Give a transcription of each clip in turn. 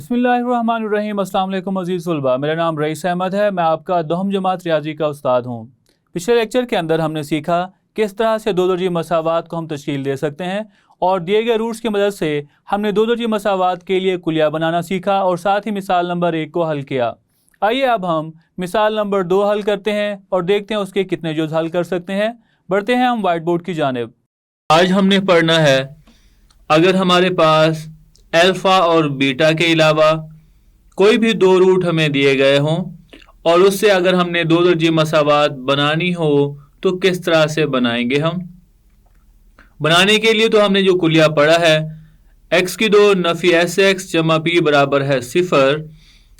बिस्मिल्लाहिर्रहमानिर्रहीम। अस्सलाम वालेकुम अज़ीज़ तलबा, मेरा नाम रईस अहमद है। मैं आपका दहम जमात रियाजी का उस्ताद हूँ। पिछले लेक्चर के अंदर हमने सीखा किस तरह से दो दर्जी मसावात को हम तश्कील दे सकते हैं और दिए गए रूट्स की मदद से हमने दो दर्जी मसावात के लिए कुलिया बनाना सीखा और साथ ही मिसाल नंबर 1 को हल किया। आइए अब हम मिसाल नंबर 2 हल करते हैं और देखते हैं उसके कितने जुज़ हल कर सकते हैं। बढ़ते हैं हम वाइट बोर्ड की जानिब। आज हमने पढ़ना है, अगर हमारे पास अल्फ़ा और बीटा के अलावा कोई भी दो रूट हमें दिए गए हों और उससे अगर हमने दो दर्जी मसावात बनानी हो तो किस तरह से बनाएंगे। हम बनाने के लिए तो हमने जो कुलिया पढ़ा है, x की दो नफ़ी SX जमा P बराबर है 0,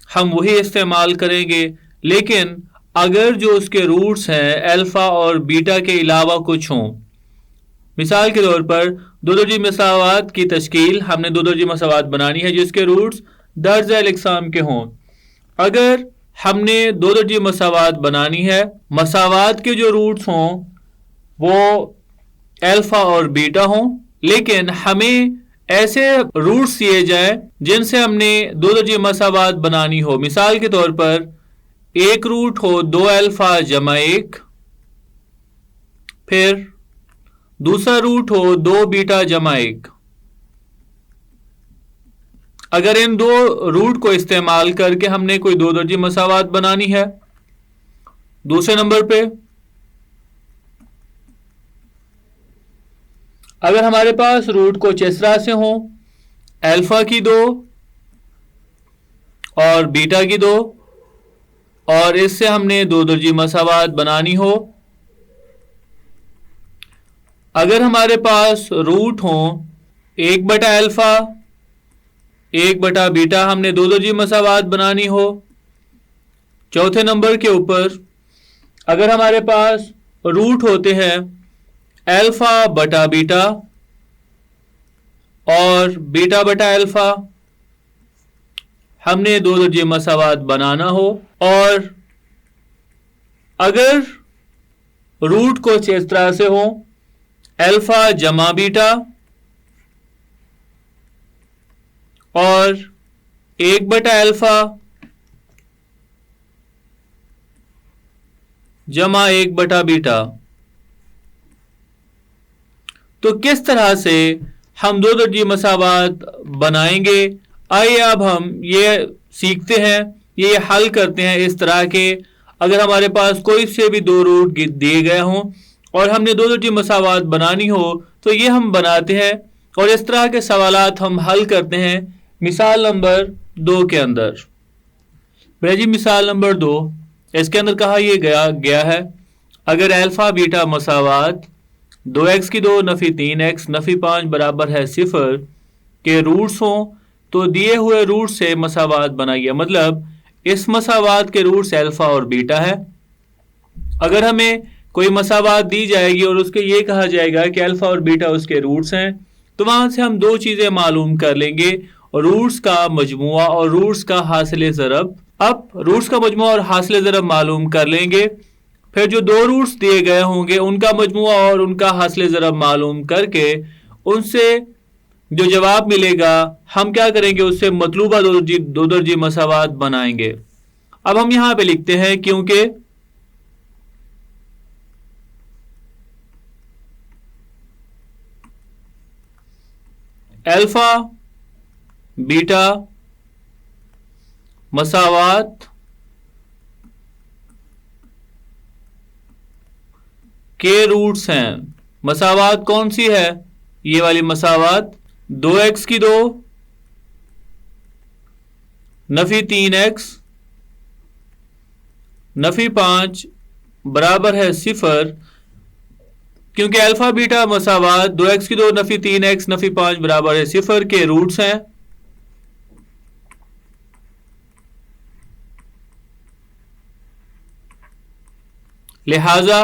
हम वही इस्तेमाल करेंगे। लेकिन अगर जो उसके रूट्स हैं अल्फ़ा और बीटा के अलावा कुछ हों, मिसाल के तौर पर दो दर्जी मसावात की तश्कील, हमने दो दर्जी मसावात बनानी है जिसके रूट्स दर्ज अल-इक़साम के हों। अगर हमने दो दर्जी मसावात बनानी है, मसावात के जो रूट्स हों वो अल्फ़ा और बीटा हों, लेकिन हमें ऐसे रूट्स दिए जाएं जिनसे हमने दो दर्जी मसावात बनानी हो। मिसाल के तौर पर एक रूट हो 2 अल्फ़ा जमा 1, फिर दूसरा रूट हो 2 बीटा जमा 1। अगर इन दो रूट को इस्तेमाल करके हमने कोई दो दर्जी मसावात बनानी है, दूसरे नंबर पे अगर हमारे पास रूट को इस तरह से हो, अल्फ़ा की 2 और बीटा की 2, और इससे हमने दो दर्जी मसावात बनानी हो। अगर हमारे पास रूट हो 1 बटा अल्फ़ा 1 बटा बीटा, हमने दो दर्जी मसावात बनानी हो। चौथे नंबर के ऊपर अगर हमारे पास रूट होते हैं अल्फ़ा बटा बीटा और बीटा बटा अल्फ़ा, हमने दो दर्जी मसावात बनाना हो। और अगर रूट को इस तरह से हो अल्फ़ा जमा बीटा और 1 बटा अल्फ़ा जमा 1 बटा बीटा, तो किस तरह से हम दो दर्जी मसावात बनाएंगे। आइए अब हम ये सीखते हैं, ये हल करते हैं इस तरह के। अगर हमारे पास कोई से भी दो रूट दिए गए हों और हमने दो दर्जी मसावात बनानी हो तो ये हम बनाते हैं और इस तरह के सवालात हम हल करते हैं। मिसाल नंबर 2 के अंदर जी, मिसाल नंबर 2, इसके अंदर कहा यह गया है, अगर अल्फ़ा बीटा मसावात 2x की 2 नफ़ी 3x नफ़ी 5 बराबर है 0 के रूट्स हों तो दिए हुए रूट से मसावात बनाइए। मतलब इस मसावात के रूट्स अल्फ़ा और बीटा है। अगर हमें कोई मसावात दी जाएगी और उसके ये कहा जाएगा कि अल्फ़ा और बीटा उसके रूट्स हैं, तो वहां से हम दो चीज़ें मालूम कर लेंगे, रूट्स का मजमुआ और रूट्स का हासिल ज़रब। अब रूट्स का मजमुआ और हासिल ज़रब मालूम कर लेंगे, फिर जो दो रूट्स दिए गए होंगे उनका मजमुआ और उनका हासिल ज़रब मालूम करके उनसे जो जवाब मिलेगा हम क्या करेंगे, उससे मतलूबा दो दर्जी मसावात बनाएंगे। अब हम यहां पे लिखते हैं, क्योंकि अल्फ़ा बीटा मसावात के रूट्स हैं। मसावात कौन सी है, ये वाली मसावात 2x की 2 नफ़ी 3x नफ़ी 5 बराबर है 0, क्योंकि अल्फ़ा बीटा मसावात 2x की 2 नफ़ी 3x नफ़ी 5 बराबर है 0 के रूट्स हैं। लिहाजा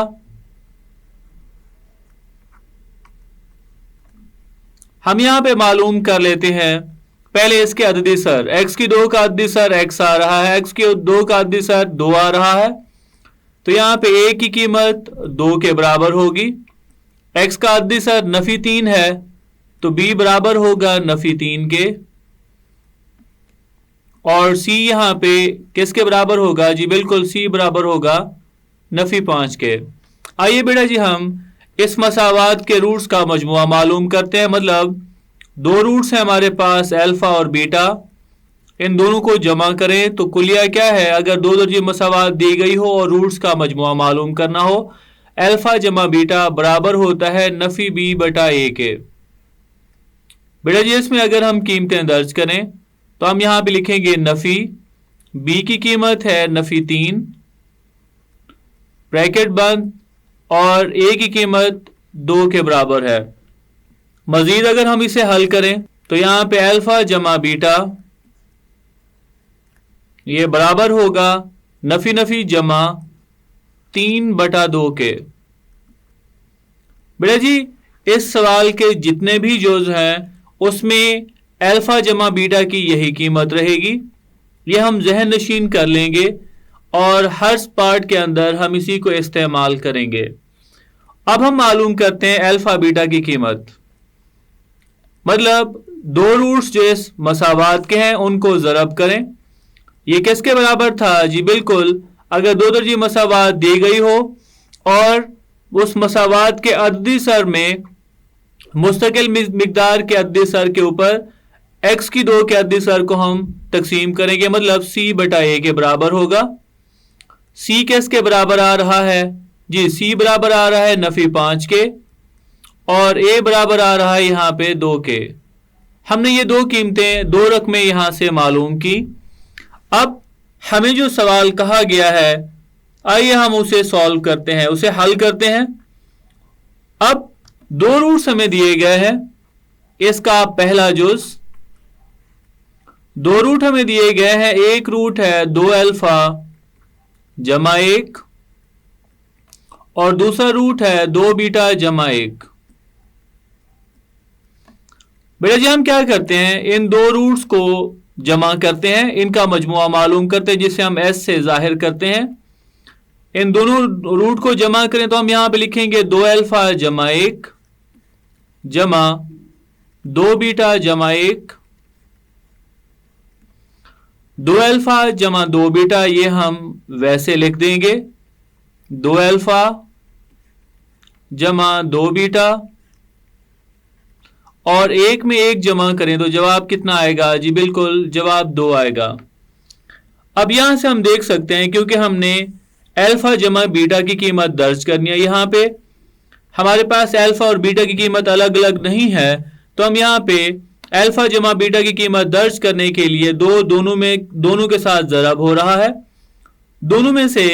हम यहां पे मालूम कर लेते हैं, पहले इसके अददी सर, x की 2 का अददी सर x आ रहा है, x की 2 का अददी सर 2 आ रहा है, तो यहां पे a की कीमत 2 के बराबर होगी। x का अददी सर नफ़ी 3 है तो b बराबर होगा नफ़ी 3 के। और सी यहाँ पे किसके बराबर होगा? जी बिल्कुल सी बराबर होगा नफी 5 के। आइए बेटा जी हम इस मसावात के रूट्स का मजमुआ मालूम करते हैं। मतलब दो रूट्स हैं हमारे पास अल्फा और बीटा, इन दोनों को जमा करें तो कुलिया क्या है? अगर दो दर्जे मसावात दी गई हो और रूट्स का मजमुआ मालूम करना हो, अल्फा जमा बीटा बराबर होता है नफी बी बटा ए के। बेटा जी इसमें अगर हम कीमतें दर्ज करें तो हम यहां पे लिखेंगे नफी बी की कीमत है नफी 3 ब्रैकेट बंद और ए की कीमत 2 के बराबर है। मजीद अगर हम इसे हल करें तो यहां पे अल्फा जमा बीटा ये बराबर होगा नफी नफी जमा 3 बटा 2 के। बेटा जी इस सवाल के जितने भी जोज हैं उसमें अल्फा जमा बीटा की यही कीमत रहेगी। ये हम जहन नशीन कर लेंगे और हर पार्ट के अंदर हम इसी को इस्तेमाल करेंगे। अब हम मालूम करते हैं अल्फा बीटा की कीमत। मतलब दो रूट्स जो इस मसावात के हैं उनको ज़रब करें। ये किसके बराबर था? जी बिल्कुल अगर दो दर्जी मसावात दी गई हो और उस मसावात के अददी सर में मुस्तकिल मिकदार के अददी सर के ऊपर x की 2 के अददी सर को हम तकसीम करेंगे, मतलब c बटा a के बराबर होगा। c किसके बराबर आ रहा है? जी c बराबर आ रहा है नफी 5 के और a बराबर आ रहा है यहाँ पे 2 के। हमने ये दो कीमतें दो रकमें यहां से मालूम की। अब हमें जो सवाल कहा गया है आइए हम उसे सॉल्व करते हैं, उसे हल करते हैं। अब दो रूट्स हमें दिए गए हैं। इसका पहला जुज, दो रूट हमें दिए गए हैं। एक रूट है 2 अल्फा जमा 1 और दूसरा रूट है 2 बीटा जमा 1। बेटा जी हम क्या करते हैं, इन दो रूट्स को जमा करते हैं, इनका मजमुआ मालूम करते हैं जिसे हम एस से जाहिर करते हैं। इन दोनों रूट को जमा करें तो हम यहां पे लिखेंगे 2 अल्फा जमा 1 जमा 2 बीटा जमा 1। 2 अल्फा जमा 2 बीटा ये हम वैसे लिख देंगे 2 अल्फा जमा 2 बीटा और एक में एक जमा करें तो जवाब कितना आएगा? जी बिल्कुल जवाब 2 आएगा। अब यहां से हम देख सकते हैं क्योंकि हमने अल्फा जमा बीटा की कीमत दर्ज करनी है, यहां पे हमारे पास अल्फा और बीटा की कीमत अलग अलग नहीं है, तो हम यहां पे अल्फा जमा बीटा की कीमत दर्ज करने के लिए दोनों के साथ ज़रब हो रहा है। दोनों में से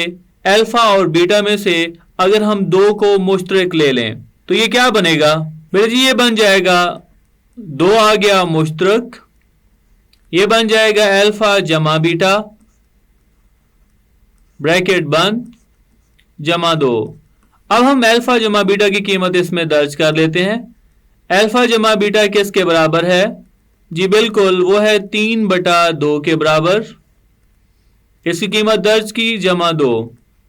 अल्फा और बीटा में से अगर हम 2 को मुश्तरक ले लें तो ये क्या बनेगा? बेटा जी ये बन जाएगा 2 आ गया मुश्तरक, ये बन जाएगा अल्फा जमा बीटा ब्रैकेट बंद जमा 2। अब हम अल्फा जमा बीटा की कीमत इसमें दर्ज कर लेते हैं। अल्फा जमा बीटा किसके बराबर है? जी बिल्कुल वो है 3 बटा 2 के बराबर। इसकी कीमत दर्ज की जमा 2।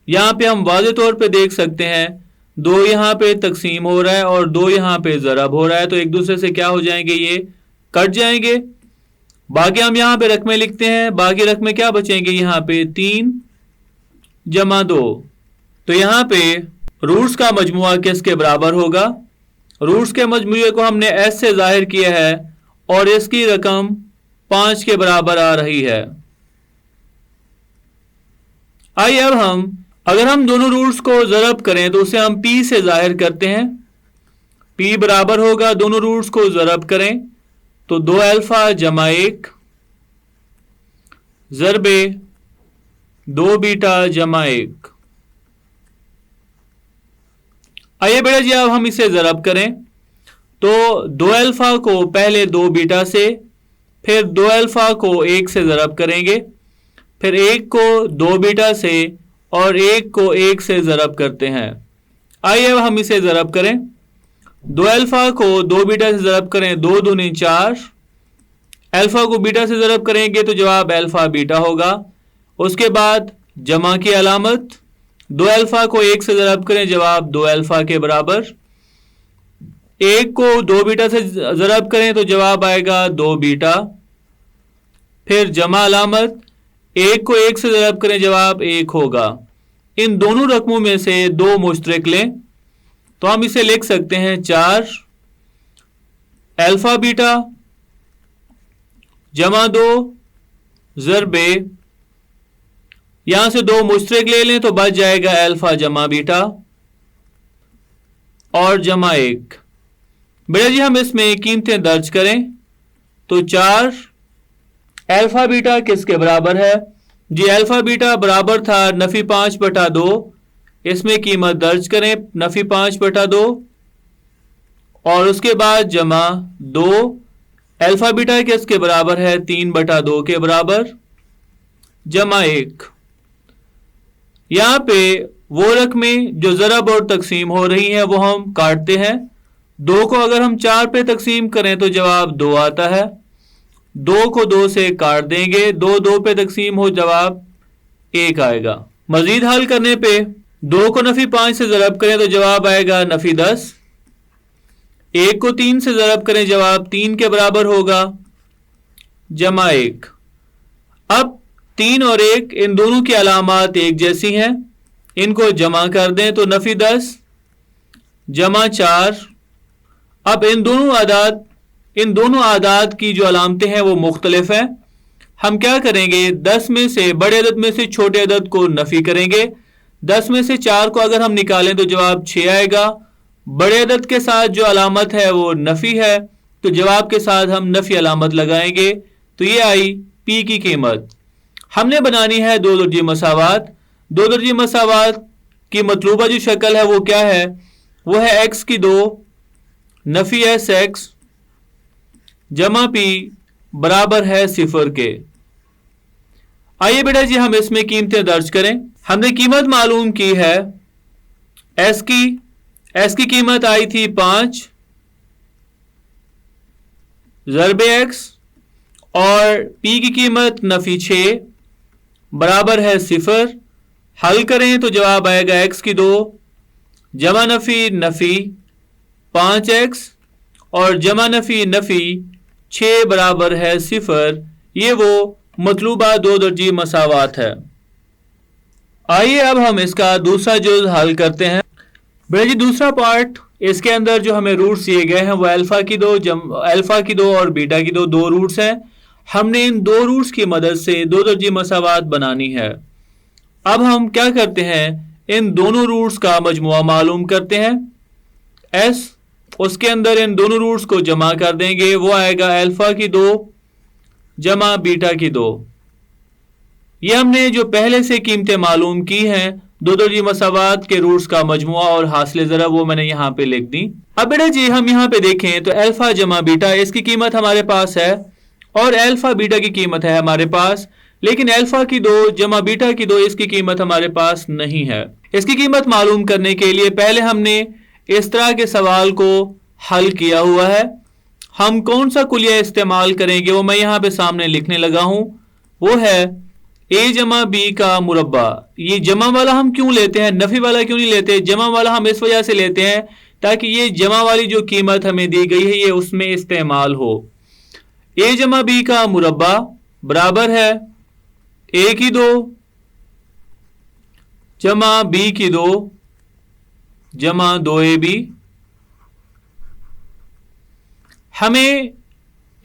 यहां पे हम वाज़े तौर पे देख सकते हैं 2 यहां पे तकसीम हो रहा है और 2 यहां पे ज़रब हो रहा है, तो एक दूसरे से क्या हो जाएंगे? ये कट जाएंगे। बाकी हम यहां पे रकमें लिखते हैं, बाकी रकमें क्या बचेंगे? यहां पे 3 जमा 2। तो यहां पे रूट्स का मजमुआ किसके बराबर होगा? रूट्स के मजमुए को हमने एस से जाहिर किया है और इसकी रकम 5 के बराबर आ रही है। आइए अब अगर हम दोनों रूट्स को ज़रब करें तो उसे हम P से जाहिर करते हैं। P बराबर होगा, दोनों रूट्स को ज़रब करें तो 2 अल्फा जमा 1 ज़रबे 2 बीटा जमा 1। आइए बेटा जी अब हम इसे ज़रब करें तो 2 अल्फा को पहले 2 बीटा से, फिर 2 अल्फा को 1 से ज़रब करेंगे, फिर 1 को 2 बीटा से और 1 को 1 से ज़रब करते हैं। आइए अब हम इसे ज़रब करें। 2 अल्फा को 2 बीटा से ज़रब करें, 2 दूनी 4। अल्फा को बीटा से ज़रब करेंगे तो जवाब अल्फा बीटा होगा। उसके बाद जमा की अलामत, 2 अल्फा को 1 से ज़रब करें, जवाब 2 अल्फा के बराबर। 1 को 2 बीटा से ज़रब करें तो जवाब आएगा 2 बीटा। फिर जमा अलामत, एक को एक से ज़रब करें, जवाब एक होगा। इन दोनों रकमों में से दो मुश्तरक लें तो हम इसे लिख सकते हैं 4 अल्फा बीटा जमा 2 ज़रबे, यहां से दो मुश्तरक ले लें तो बच जाएगा अल्फा जमा बीटा और जमा 1। बेटा जी हम इसमें कीमतें दर्ज करें तो 4 अल्फा बीटा किसके बराबर है जी, अल्फा बीटा बराबर था नफी 5/2, इसमें कीमत दर्ज करें नफी 5/2 और उसके बाद जमा 2 अल्फा बीटा किसके बराबर है 3/2 के बराबर जमा 1। यहां पे वो रकमें जो ज़रब और तकसीम हो रही हैं वो हम काटते हैं। 2 को अगर हम 4 पे तकसीम करें तो जवाब 2 आता है, 2 को 2 से काट देंगे, 2 2 पे तकसीम हो जवाब 1 आएगा। मजीद हल करने पे 2 को नफी 5 से ज़रब करें तो जवाब आएगा नफी 10, 1 को 3 से ज़रब करें जवाब 3 के बराबर होगा जमा 1। अब 3 और 1 इन दोनों की अलामात एक जैसी हैं, इनको जमा कर दें तो नफी 10 जमा 4। अब इन दोनों आदाद की जो अलामतें हैं वो मुख्तलिफ हैं। हम क्या करेंगे, 10 में से बड़े अदद में से छोटे अदद को नफी करेंगे। 10 में से 4 को अगर हम निकालें तो जवाब 6 आएगा। बड़े अदद के साथ जो अलामत है वो नफी है तो जवाब के साथ हम नफी अलामत लगाएंगे तो ये आई पी की कीमत। हमने बनानी है दो दर्जी मसावात। दो दर्जी मसावात की मतलूबा जो शक्ल है वो क्या है, वो है x की 2 नफी एस एक्स जमा पी बराबर है 0 के। आइए बेटा जी हम इसमें कीमतें दर्ज करें। हमने कीमत मालूम की है एस की कीमत आई थी 5 ज़रबे एक्स और पी की कीमत नफी 6 बराबर है 0। हल करें तो जवाब आएगा x की 2 जमा नफी 5x और जमा नफी 6 बराबर है 0। ये वो मतलूबा दो दर्जी मसावात है। आइए अब हम इसका दूसरा जुज़ हल करते हैं। बेटा जी दूसरा पार्ट, इसके अंदर जो हमें रूट्स दिए गए हैं वो अल्फा की 2 और बीटा की 2 रूट्स हैं। हमने इन 2 रूट्स की मदद से दो दर्जी मसावात बनानी है। अब हम क्या करते हैं, इन दोनों रूट्स का मजमुआ मालूम करते हैं s, उसके अंदर इन दोनों रूट्स को जमा कर देंगे, वो आएगा अल्फा की 2 जमा बीटा की 2। ये हमने जो पहले से कीमतें मालूम की हैं दो दर्जी मसावात के रूट्स का मजमुआ और हासिल ज़रा वो मैंने यहाँ पे लिख दी। अब बेटा जी हम यहाँ पे देखें तो अल्फा जमा बीटा इसकी कीमत हमारे पास है और अल्फा बीटा की कीमत है हमारे पास, लेकिन अल्फा की 2 जमा बीटा की 2 इसकी कीमत हमारे पास नहीं है। इसकी कीमत मालूम करने के लिए पहले हमने इस तरह के सवाल को हल किया हुआ है। हम कौन सा कुलिया इस्तेमाल करेंगे वो मैं यहाँ पे सामने लिखने लगा हूँ, वो है a जमा बी का मुरब्बा। ये जमा वाला हम क्यों लेते हैं, नफी वाला क्यों नहीं लेते? जमा वाला हम इस वजह से लेते हैं ताकि ये जमा वाली जो कीमत हमें दी गई है ये उसमें इस्तेमाल हो। a जमा बी का मुरब्बा बराबर है a की 2 जमा b की 2 जमा 2ab। हमें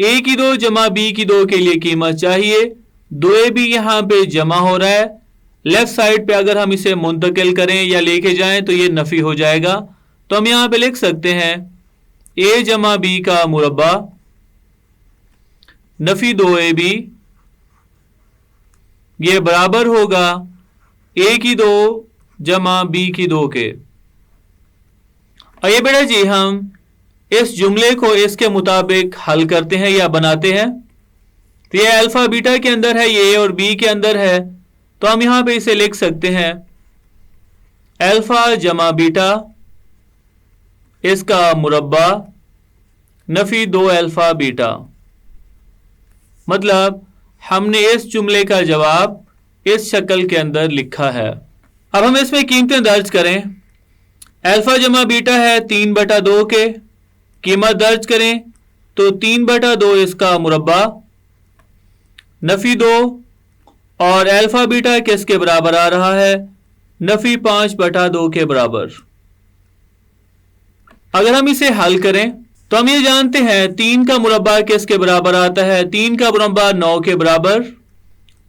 a की 2 जमा b की 2 के लिए कीमत चाहिए। 2ab यहां पे जमा हो रहा है, लेफ्ट साइड पे अगर हम इसे मुंतकिल करें या लेके जाएं तो ये नफी हो जाएगा। तो हम यहां पे लिख सकते हैं a जमा b का मुरब्बा नफी 2ab, ये बराबर होगा a की 2 जमा b की 2 के। आइए बेटा जी हम इस जुमले को इसके मुताबिक हल करते हैं या बनाते हैं। तो ये अल्फा बीटा के अंदर है, ये और बी के अंदर है, तो हम यहां पे इसे लिख सकते हैं अल्फा जमा बीटा इसका मुरब्बा नफी 2 अल्फा बीटा। मतलब हमने इस जुमले का जवाब इस शक्ल के अंदर लिखा है। अब हम इसमें कीमतें दर्ज करें। अल्फा जमा बीटा है 3/2 के, कीमत दर्ज करें तो 3/2 इसका मुरब्बा नफी 2 और अल्फा बीटा किसके बराबर आ रहा है? नफी 5/2 के बराबर। अगर हम इसे हल करें तो हम ये जानते हैं 3 का मुरब्बा किसके बराबर आता है? 3 का मुरब्बा 9 के बराबर,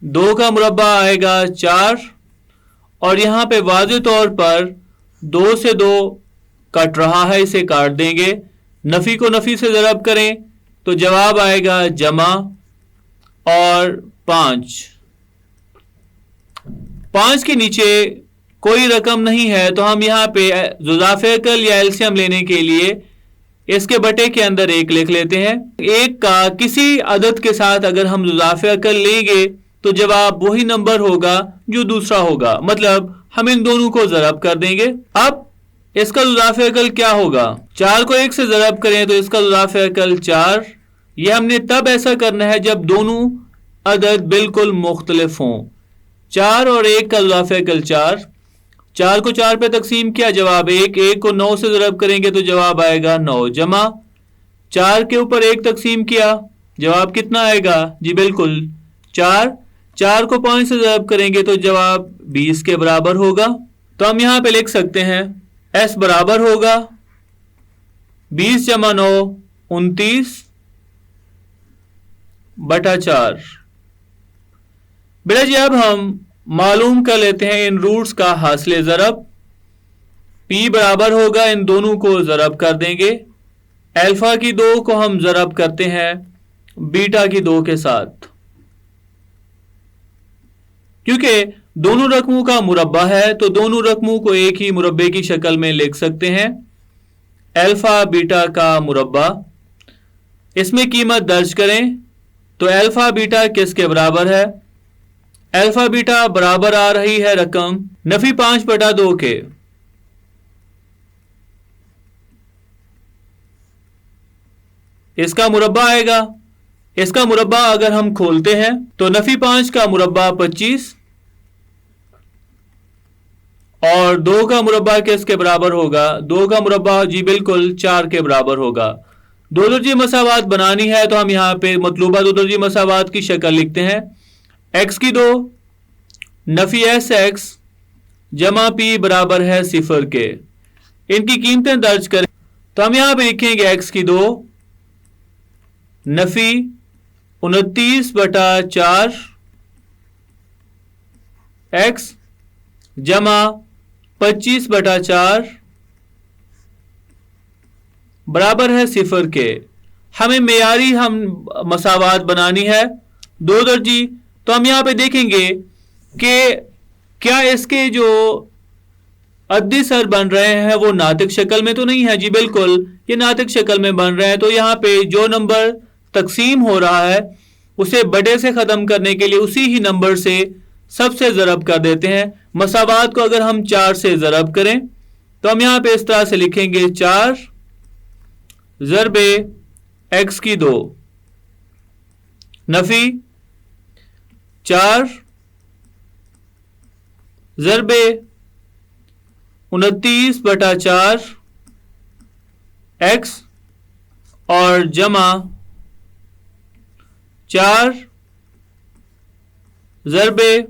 2 का मुरब्बा आएगा 4 और यहां पे वाज़ेह तौर पर 2 से 2 कट रहा है, इसे काट देंगे। नफी को नफी से ज़रब करें तो जवाब आएगा जमा और 5 के नीचे कोई रकम नहीं है तो हम यहाँ पे जुज़ाफ़ेकल या एलसीएम लेने के लिए इसके बटे के अंदर 1 लिख लेते हैं। 1 का किसी अदद के साथ अगर हम जुज़ाफ़ेकल लेंगे तो जवाब वही नंबर होगा जो दूसरा होगा, मतलब हम इन दोनों को ज़रब कर देंगे। अब इसका जुज़ाफ़ेकल क्या होगा? 4 को 1 से ज़रब करें तो इसका जुज़ाफ़ेकल 4। यह हमने तब ऐसा करना है जब दोनों अदद बिल्कुल मुख्तलिफ हों। 4 और 1 का जुज़ाफ़ेकल 4। 4 को 4 पे तकसीम किया, जवाब 1। 1 को 9 से ज़रब करेंगे तो जवाब आएगा 9, जमा 4 के ऊपर 1 तकसीम किया, जवाब कितना आएगा? जी बिल्कुल 4। 4 को 5 से ज़रब करेंगे तो जवाब 20 के बराबर होगा। तो हम यहाँ पे लिख सकते हैं S बराबर होगा 20 जमा 9 29/4। बेटा जी अब हम मालूम कर लेते हैं इन रूट्स का हासिल ज़रब। P बराबर होगा, इन दोनों को ज़रब कर देंगे। अल्फा की 2 को हम ज़रब करते हैं बीटा की 2 के साथ, क्योंकि दोनों रकमों का मुरब्बा है तो दोनों रकमों को एक ही मुरब्बे की शक्ल में लिख सकते हैं। अल्फा बीटा का मुरब्बा, इसमें कीमत दर्ज करें तो अल्फा बीटा किसके बराबर है? अल्फा बीटा बराबर आ रही है रकम नफी 5/2 के। इसका मुरब्बा आएगा, इसका मुरब्बा अगर हम खोलते हैं तो नफी 5 का मुरब्बा 25 और 2 का मुरब्बा किसके बराबर होगा? 2 का मुरब्बा जी बिल्कुल 4 के बराबर होगा। दो दर्जी मसावात बनानी है तो हम यहाँ पे मतलूबा दो दर्जी मसावात की शक्ल लिखते हैं। x की 2 नफी SX जमा P बराबर है 0 के। इनकी कीमतें दर्ज करें तो हम यहाँ पे लिखेंगे x की 2 नफी 29/4 x जमा 25/4 बराबर है 0 के। हमें मेयारी हम मसावात बनानी है दो दर्जी, तो हम यहाँ पे देखेंगे कि क्या इसके जो अद्दी सर बन रहे हैं वो नातिक शक्ल में तो नहीं है। जी बिल्कुल ये नातिक शक्ल में बन रहे हैं। तो यहाँ पे जो नंबर तकसीम हो रहा है उसे बड़े से ख़त्म करने के लिए उसी ही नंबर से सबसे ज़रब कर देते हैं। मसावात को अगर हम 4 से ज़रब करें तो हम यहाँ पे इस तरह से लिखेंगे 4 ज़रबे x की 2 नफी 4 ज़रबे 29/4 x और जमा 4 ज़रबे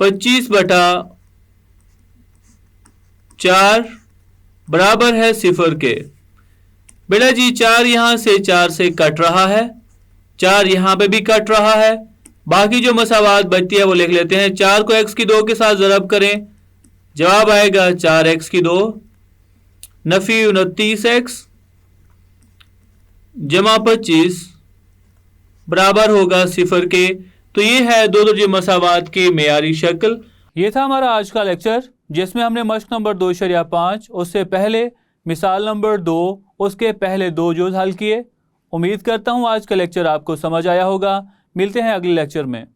25/4 बराबर है 0 के। बेटा जी 4 यहां से 4 से कट रहा है, 4 यहां पे भी कट रहा है, बाकी जो मसावात बचती है वो लिख लेते हैं। 4 को x की 2 के साथ ज़रब करें, जवाब आएगा 4x की 2 नफी 29x जमा 25 बराबर होगा 0 के। तो ये है दो दर्जे मसावात की मेयारी शक्ल। ये था हमारा आज का लेक्चर जिसमें हमने मश्क नंबर 2.5 उससे पहले मिसाल नंबर 2 उसके पहले 2 जोज़ हल किए। उम्मीद करता हूँ आज का लेक्चर आपको समझ आया होगा। मिलते हैं अगले लेक्चर में।